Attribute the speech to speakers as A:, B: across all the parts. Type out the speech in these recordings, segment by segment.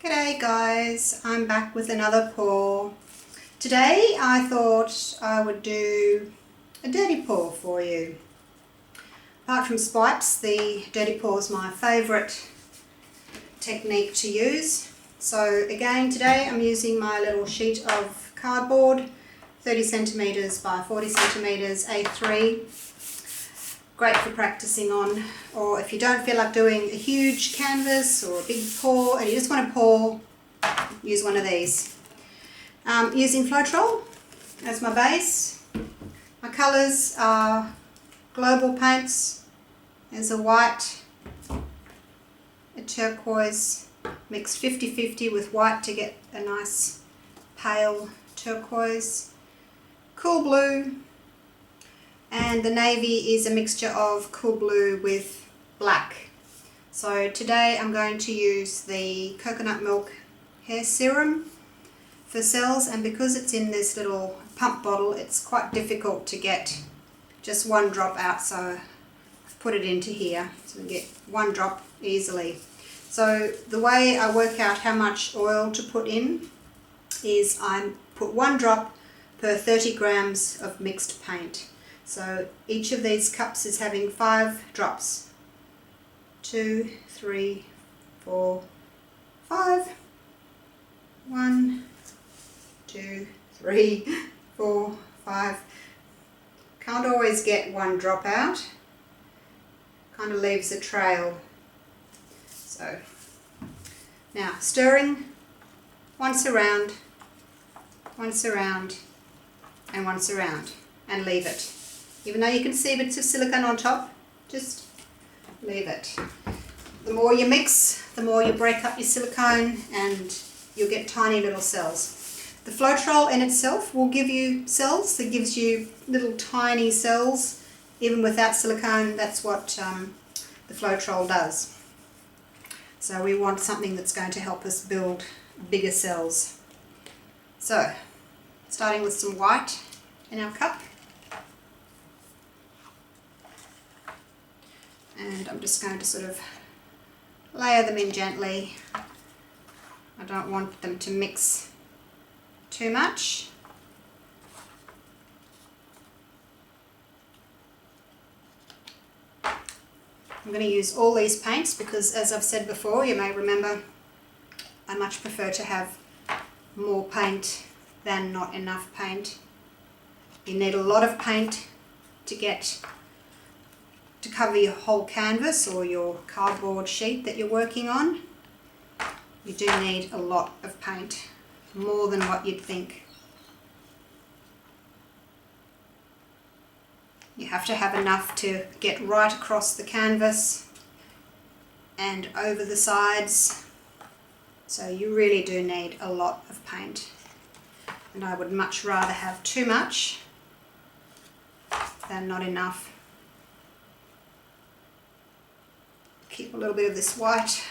A: G'day guys, I'm back with another pour. Today I thought I would do a dirty pour for you. Apart from spikes, the dirty pour is my favourite technique to use. So again, today I'm using my little sheet of cardboard, 30 centimetres by 40 centimetres A3. Great for practicing on, or if you don't feel like doing a huge canvas or a big pour and you just want to pour, use one of these. Using Floetrol as my base. My colours are global paints. There's a white, a turquoise, mixed 50-50 with white to get a nice pale turquoise, cool blue, and the navy is a mixture of cool blue with black. So today I'm going to use the coconut milk hair serum for cells, and because it's in this little pump bottle it's quite difficult to get just one drop out, so I've put it into here so we get one drop easily. So the way I work out how much oil to put in is I put one drop per 30 grams of mixed paint. So each of these cups is having 5 drops. 2, 3, 4, 5. 1, 2, 3, 4, 5. Can't always get one drop out. Kind of leaves a trail. So now stirring once around, and once around, and leave it. Even though you can see bits of silicone on top, just leave it. The more you mix, the more you break up your silicone and you'll get tiny little cells. The Floetrol in itself will give you cells. It gives you little tiny cells. Even without silicone, that's what the Floetrol does. So we want something that's going to help us build bigger cells. So, starting with some white in our cup. And I'm just going to sort of layer them in gently. I don't want them to mix too much. I'm going to use all these paints because, as I've said before, you may remember, I much prefer to have more paint than not enough paint. You need a lot of paint to cover your whole canvas or your cardboard sheet that you're working on. You do need a lot of paint, more than what you'd think. You have to have enough to get right across the canvas and over the sides, so you really do need a lot of paint, and I would much rather have too much than not enough. Keep a little bit of this white.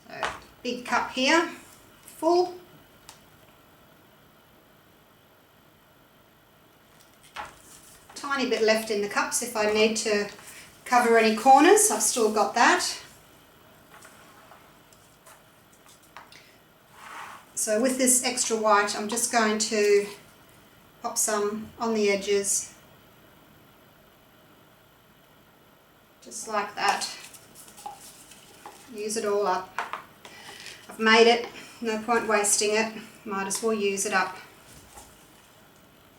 A: So, big cup here, full. Tiny bit left in the cups if I need to cover any corners. I've still got that. So with this extra white, I'm just going to pop some on the edges, just like that. Use it all up. I've made it, no point wasting it, might as well use it up.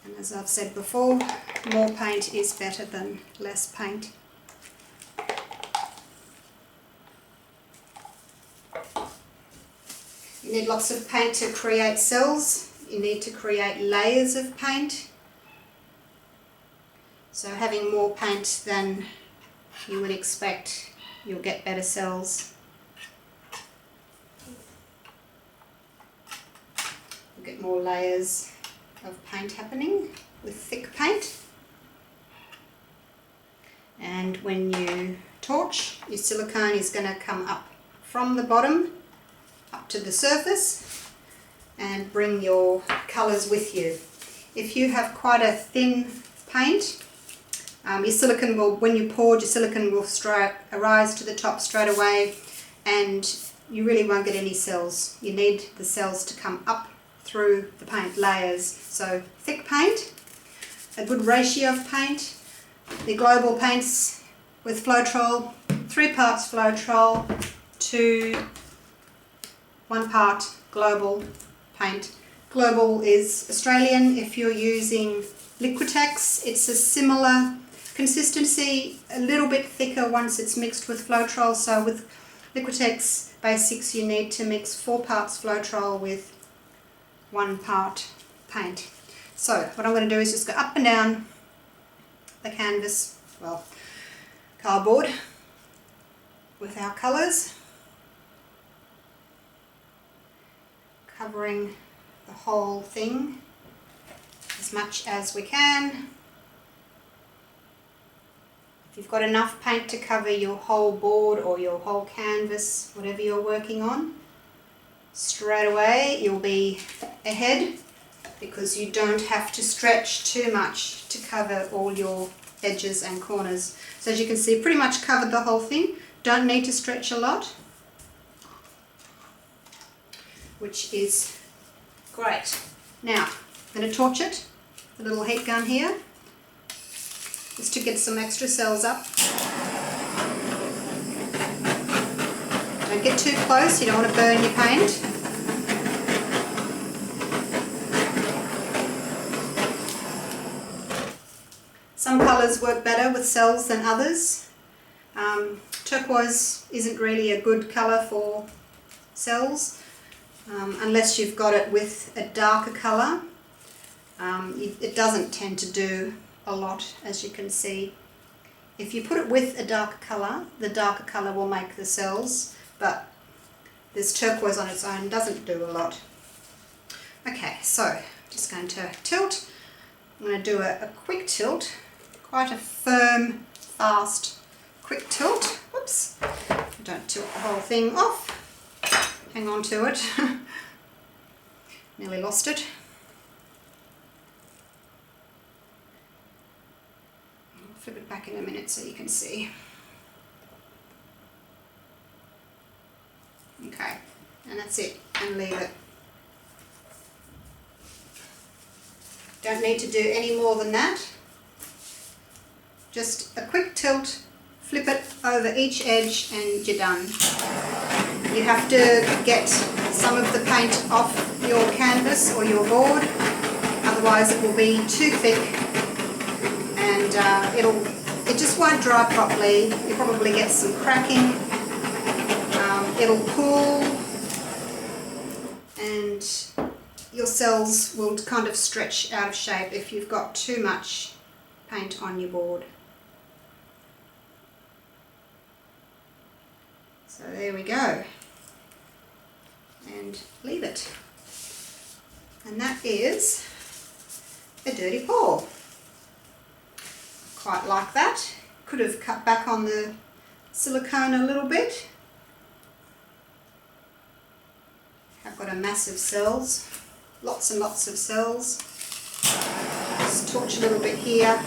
A: And as I've said before, more paint is better than less paint. You need lots of paint to create cells. You need to create layers of paint. So having more paint than you would expect, you'll get better cells. You'll get more layers of paint happening with thick paint. And when you torch, your silicone is going to come up from the bottom up to the surface and bring your colours with you. If you have quite a thin paint. Your silicone will, when you poured, your silicone will arise to the top straight away, and you really won't get any cells. You need the cells to come up through the paint layers. So thick paint, a good ratio of paint. The global paints with Floetrol, 3 parts Floetrol to 1 part global paint. Global is Australian. If you're using Liquitex, it's a similar consistency, a little bit thicker once it's mixed with Floetrol. So with Liquitex Basics, you need to mix 4 parts Floetrol with 1 part paint. So what I'm going to do is just go up and down the canvas, well, cardboard, with our colours, covering the whole thing as much as we can. If you've got enough paint to cover your whole board or your whole canvas, whatever you're working on, straight away you'll be ahead, because you don't have to stretch too much to cover all your edges and corners. So as you can see, pretty much covered the whole thing. Don't need to stretch a lot, which is great. Now I'm going to torch it, the little heat gun here, just to get some extra cells up. Don't get too close, you don't want to burn your paint. Some colours work better with cells than others. Turquoise isn't really a good colour for cells unless you've got it with a darker colour. It doesn't tend to do a lot, as you can see. If you put it with a darker colour, the darker colour will make the cells, but this turquoise on its own doesn't do a lot. Okay, so just going to tilt. I'm going to do a quick tilt, quite a firm, fast, quick tilt. Whoops, don't tilt the whole thing off. Hang on to it. Nearly lost it. I'll flip it back in a minute so you can see. Okay, and that's it, and leave it. Don't need to do any more than that. Just a quick tilt, flip it over each edge, and you're done. You have to get some of the paint off your canvas or your board, otherwise it will be too thick and it just won't dry properly. You probably get some cracking. It'll cool and your cells will kind of stretch out of shape if you've got too much paint on your board. So there we go, and leave it. And that is a dirty pour. Quite like that. Could have cut back on the silicone a little bit. I've got a massive cells, lots and lots of cells. Just torch a little bit here.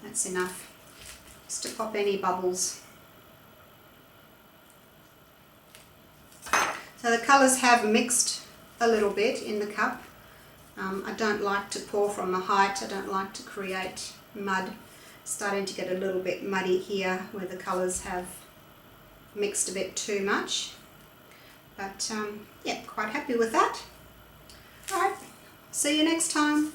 A: That's enough, just to pop any bubbles. So the colours have mixed a little bit in the cup. I don't like to pour from a height, I don't like to create mud. Starting to get a little bit muddy here where the colours have mixed a bit too much. But yeah, quite happy with that. Alright, see you next time.